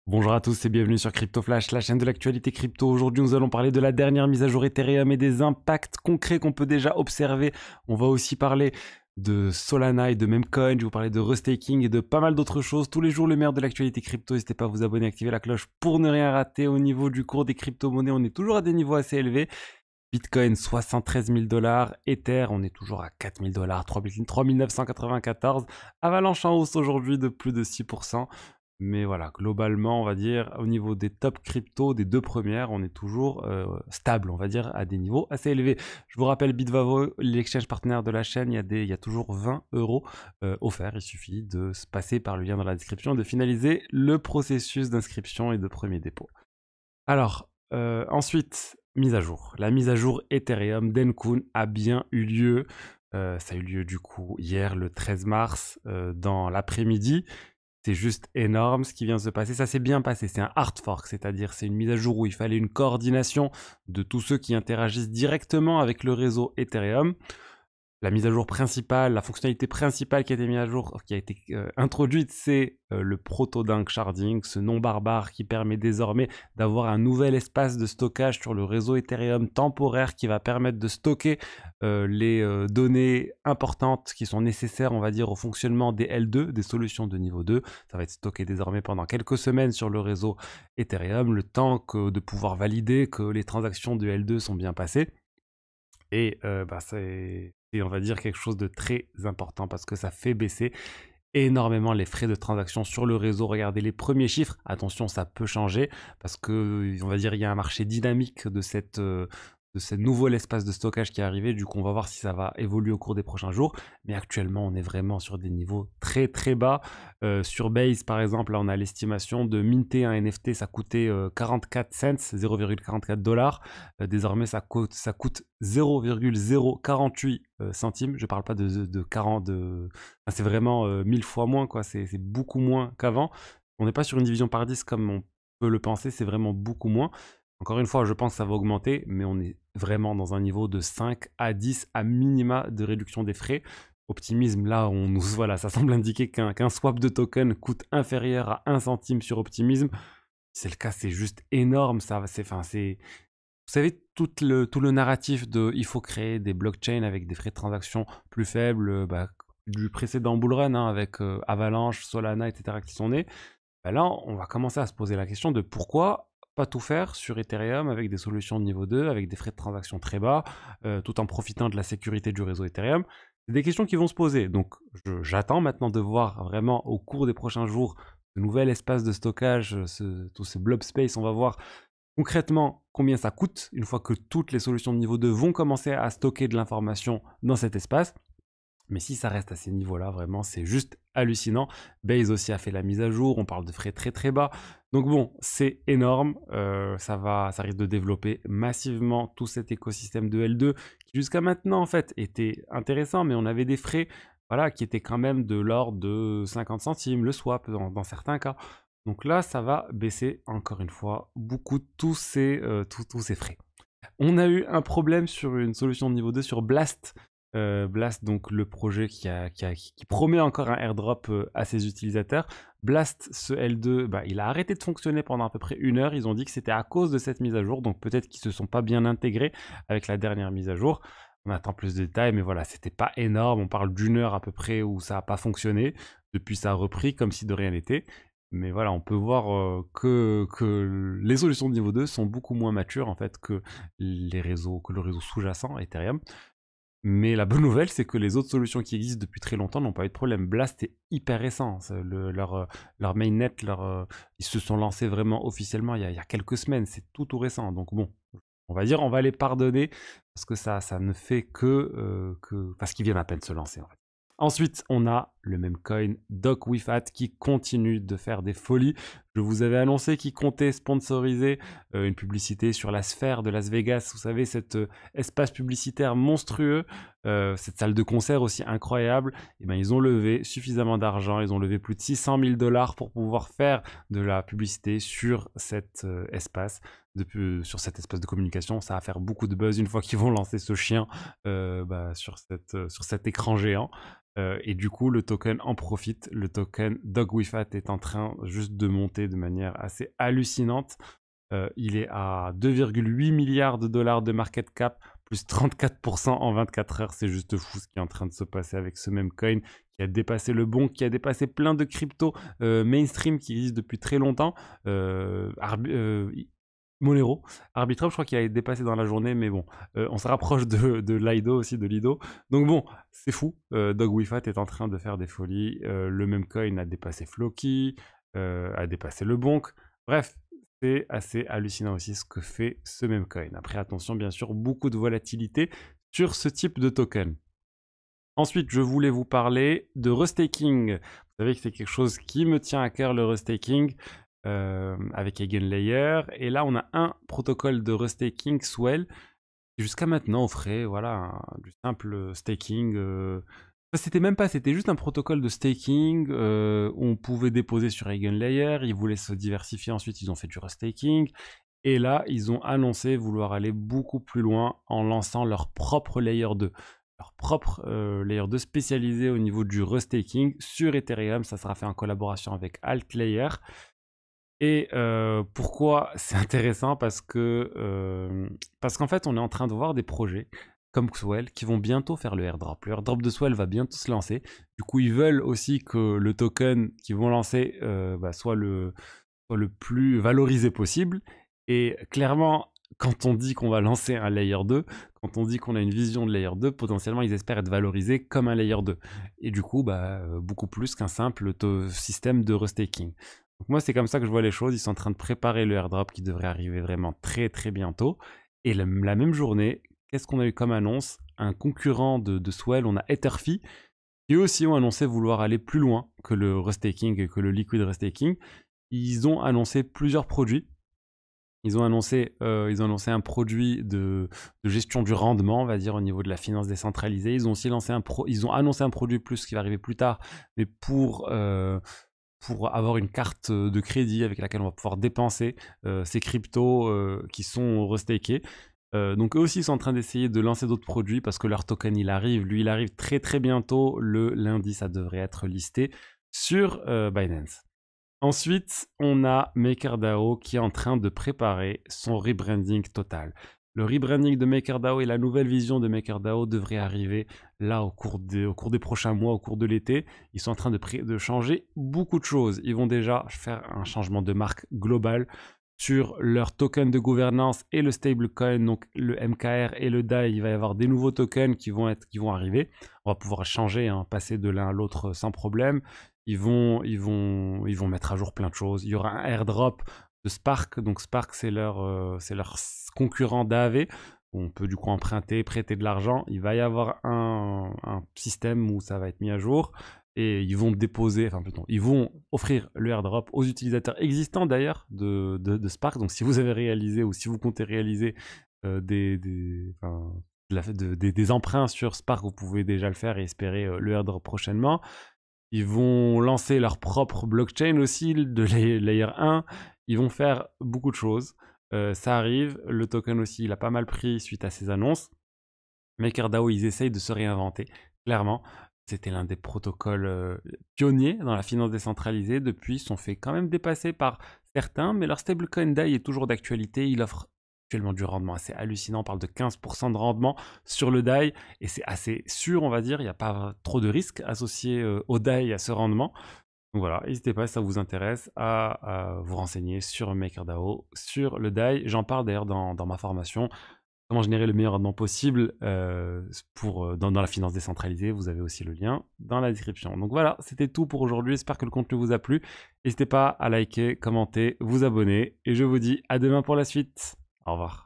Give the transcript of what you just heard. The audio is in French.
Bonjour à tous et bienvenue sur Crypto Flash, la chaîne de l'actualité crypto. Aujourd'hui, nous allons parler de la dernière mise à jour Ethereum et des impacts concrets qu'on peut déjà observer. On va aussi parler de Solana et de Memcoin. Je vais vous parler de restaking et de pas mal d'autres choses. Tous les jours, le meilleur de l'actualité crypto. N'hésitez pas à vous abonner, activer la cloche pour ne rien rater. Au niveau du cours des crypto-monnaies, on est toujours à des niveaux assez élevés. Bitcoin 73 000 $, Ether on est toujours à 4 000 $, 3 994. Avalanche en hausse aujourd'hui de plus de 6%. Mais voilà, globalement, on va dire, au niveau des top crypto, des deux premières, on est toujours stable, on va dire, à des niveaux assez élevés. Je vous rappelle, Bitvavo, l'exchange partenaire de la chaîne, il y a toujours 20 euros offerts. Il suffit de se passer par le lien dans la description et de finaliser le processus d'inscription et de premier dépôt. Alors, ensuite, mise à jour. La mise à jour Ethereum Denkun a bien eu lieu. Ça a eu lieu du coup hier, le 13 mars, dans l'après-midi. C'est juste énorme ce qui vient de se passer. Ça s'est bien passé. C'est un hard fork, c'est-à-dire c'est une mise à jour où il fallait une coordination de tous ceux qui interagissent directement avec le réseau Ethereum. La mise à jour principale, la fonctionnalité principale qui a été mise à jour, qui a été introduite, c'est le proto-dunk sharding, ce nom barbare qui permet désormais d'avoir un nouvel espace de stockage sur le réseau Ethereum temporaire qui va permettre de stocker les données importantes qui sont nécessaires, on va dire, au fonctionnement des L2, des solutions de niveau 2. Ça va être stocké désormais pendant quelques semaines sur le réseau Ethereum, le temps de pouvoir valider que les transactions de L2 sont bien passées. Et c'est, on va dire, quelque chose de très important parce que ça fait baisser énormément les frais de transaction sur le réseau. Regardez les premiers chiffres. Attention, ça peut changer parce que, on va dire, il y a un marché dynamique de ce nouvel espace de stockage qui est arrivé. Du coup, on va voir si ça va évoluer au cours des prochains jours. Mais actuellement, on est vraiment sur des niveaux très très bas. Sur Base, par exemple, là, on a l'estimation de minter un NFT, ça coûtait 44 cents, 0,44 $. Désormais, ça coûte 0,048 centimes. Je parle pas de 40, enfin, c'est vraiment 1000 fois moins, quoi. C'est beaucoup moins qu'avant. On n'est pas sur une division par 10 comme on peut le penser, c'est vraiment beaucoup moins. Encore une fois, je pense que ça va augmenter, mais on est vraiment dans un niveau de 5 à 10 à minima de réduction des frais. Optimisme, là, voilà, ça semble indiquer qu'un swap de token coûte inférieur à 1 centime sur Optimism. Si c'est le cas, c'est juste énorme. Vous savez, tout le narratif de il faut créer des blockchains avec des frais de transaction plus faibles, du précédent bullrun, hein, avec Avalanche, Solana, etc. qui sont nés. Bah là, on va commencer à se poser la question de pourquoi pas tout faire sur Ethereum avec des solutions de niveau 2, avec des frais de transaction très bas, tout en profitant de la sécurité du réseau Ethereum. C'est des questions qui vont se poser. Donc, j'attends maintenant de voir vraiment au cours des prochains jours ce nouvel espace de stockage, tout ce blob space. On va voir concrètement combien ça coûte une fois que toutes les solutions de niveau 2 vont commencer à stocker de l'information dans cet espace. Mais si ça reste à ces niveaux-là, vraiment, c'est juste hallucinant. Base aussi a fait la mise à jour, on parle de frais très très bas. Donc bon, c'est énorme, ça risque de développer massivement tout cet écosystème de L2 qui jusqu'à maintenant en fait était intéressant, mais on avait des frais voilà, qui étaient quand même de l'ordre de 50 centimes, le swap dans certains cas. Donc là, ça va baisser encore une fois beaucoup tous ces frais. On a eu un problème sur une solution de niveau 2 sur Blast. Blast, donc le projet qui promet encore un airdrop à ses utilisateurs. Blast, ce L2, il a arrêté de fonctionner pendant à peu près 1 heure. Ils ont dit que c'était à cause de cette mise à jour, donc peut-être qu'ils se sont pas bien intégrés avec la dernière mise à jour. On attend plus de détails, mais voilà, c'était pas énorme. On parle d'1 heure à peu près où ça n'a pas fonctionné. Depuis, ça a repris comme si de rien n'était. Mais voilà, on peut voir que les solutions de niveau 2 sont beaucoup moins matures en fait que le réseau sous-jacent Ethereum. Mais la bonne nouvelle, c'est que les autres solutions qui existent depuis très longtemps n'ont pas eu de problème. Blast est hyper récent. Leur mainnet, ils se sont lancés vraiment officiellement il y a quelques semaines. C'est tout récent. Donc bon, on va dire, on va les pardonner parce que ça ne fait parce qu'ils viennent à peine de se lancer en fait. Ensuite, on a le même coin, DocWithAt, qui continue de faire des folies. Je vous avais annoncé qu'il comptait sponsoriser une publicité sur la sphère de Las Vegas. Vous savez, cet espace publicitaire monstrueux, cette salle de concert aussi incroyable. Et ben, ils ont levé suffisamment d'argent. Ils ont levé plus de 600 000 $ pour pouvoir faire de la publicité sur cet espace. Sur cet espace de communication, ça va faire beaucoup de buzz une fois qu'ils vont lancer ce chien sur cet écran géant. Et du coup, token en profite. Le token Dogwifat est en train juste de monter de manière assez hallucinante. Il est à 2,8 milliards de dollars de market cap, plus 34% en 24 heures. C'est juste fou ce qui est en train de se passer avec ce même coin qui a dépassé le bon, qui a dépassé plein de cryptos mainstream qui existent depuis très longtemps. Monero, Arbitrum, je crois qu'il a été dépassé dans la journée, mais bon, on se rapproche de Lido aussi, de Lido. Donc bon, c'est fou. Dogwifat est en train de faire des folies. Le même coin a dépassé Floki, a dépassé le Bonk. Bref, c'est assez hallucinant aussi ce que fait ce même coin. Après, attention, bien sûr, beaucoup de volatilité sur ce type de token. Ensuite, je voulais vous parler de restaking. Vous savez que c'est quelque chose qui me tient à cœur, le restaking, avec Eigenlayer. Et là, on a un protocole de restaking, Swell, qui jusqu'à maintenant offrait voilà, du simple staking. C'était même pas, c'était juste un protocole de staking où on pouvait déposer sur Eigenlayer. Ils voulaient se diversifier, ensuite ils ont fait du restaking. Et là, ils ont annoncé vouloir aller beaucoup plus loin en lançant leur propre Layer 2. Leur propre Layer 2 spécialisé au niveau du restaking sur Ethereum. Ça sera fait en collaboration avec Altlayer. Et pourquoi c'est intéressant? Parce qu'en fait, on est en train de voir des projets comme Swell qui vont bientôt faire le airdrop. Le airdrop de Swell va bientôt se lancer. Du coup, ils veulent aussi que le token qu'ils vont lancer soit le plus valorisé possible. Et clairement, quand on dit qu'on va lancer un Layer 2, quand on dit qu'on a une vision de Layer 2, potentiellement, ils espèrent être valorisés comme un Layer 2. Et du coup, beaucoup plus qu'un simple système de restaking. Donc moi, c'est comme ça que je vois les choses. Ils sont en train de préparer le airdrop qui devrait arriver vraiment très très bientôt. Et la même journée, qu'est-ce qu'on a eu comme annonce? Un concurrent de Swell, on a Etherfi, qui eux aussi ont annoncé vouloir aller plus loin que le restaking et que le liquid restaking. Ils ont annoncé plusieurs produits. Ils ont annoncé un produit de gestion du rendement, on va dire, au niveau de la finance décentralisée. Ils ont aussi ils ont annoncé un produit plus qui va arriver plus tard, mais pour avoir une carte de crédit avec laquelle on va pouvoir dépenser ces cryptos qui sont restakés. Donc eux aussi ils sont en train d'essayer de lancer d'autres produits parce que leur token il arrive. Lui il arrive très très bientôt. Le lundi ça devrait être listé sur Binance. Ensuite on a MakerDAO qui est en train de préparer son rebranding total. Le rebranding de MakerDAO et la nouvelle vision de MakerDAO devraient arriver là au cours des prochains mois, au cours de l'été. Ils sont en train de changer beaucoup de choses. Ils vont déjà faire un changement de marque global sur leur token de gouvernance et le stablecoin, donc le MKR et le DAI. Il va y avoir des nouveaux tokens qui vont arriver. On va pouvoir changer, passer de l'un à l'autre sans problème. Ils vont mettre à jour plein de choses. Il y aura un airdrop de Spark. Donc Spark, c'est leur concurrent d'AAV. On peut du coup emprunter, prêter de l'argent. Il va y avoir un système où ça va être mis à jour. Et ils vont ils vont offrir le airdrop aux utilisateurs existants d'ailleurs de Spark. Donc si vous avez réalisé ou si vous comptez réaliser des emprunts sur Spark, vous pouvez déjà le faire et espérer le airdrop prochainement. Ils vont lancer leur propre blockchain aussi, de Layer 1. Ils vont faire beaucoup de choses. Ça arrive. Le token aussi, il a pas mal pris suite à ces annonces. MakerDAO, ils essayent de se réinventer, clairement. C'était l'un des protocoles pionniers dans la finance décentralisée. Depuis, ils sont fait quand même dépasser par certains, mais leur stablecoin DAI est toujours d'actualité. Il offre actuellement du rendement assez hallucinant. On parle de 15% de rendement sur le DAI, et c'est assez sûr, on va dire. Il n'y a pas trop de risques associés au DAI à ce rendement. Donc voilà, n'hésitez pas si ça vous intéresse à vous renseigner sur MakerDAO, sur le DAI. J'en parle d'ailleurs dans ma formation. Comment générer le meilleur rendement possible dans la finance décentralisée. Vous avez aussi le lien dans la description. Donc voilà, c'était tout pour aujourd'hui. J'espère que le contenu vous a plu. N'hésitez pas à liker, commenter, vous abonner. Et je vous dis à demain pour la suite. Au revoir.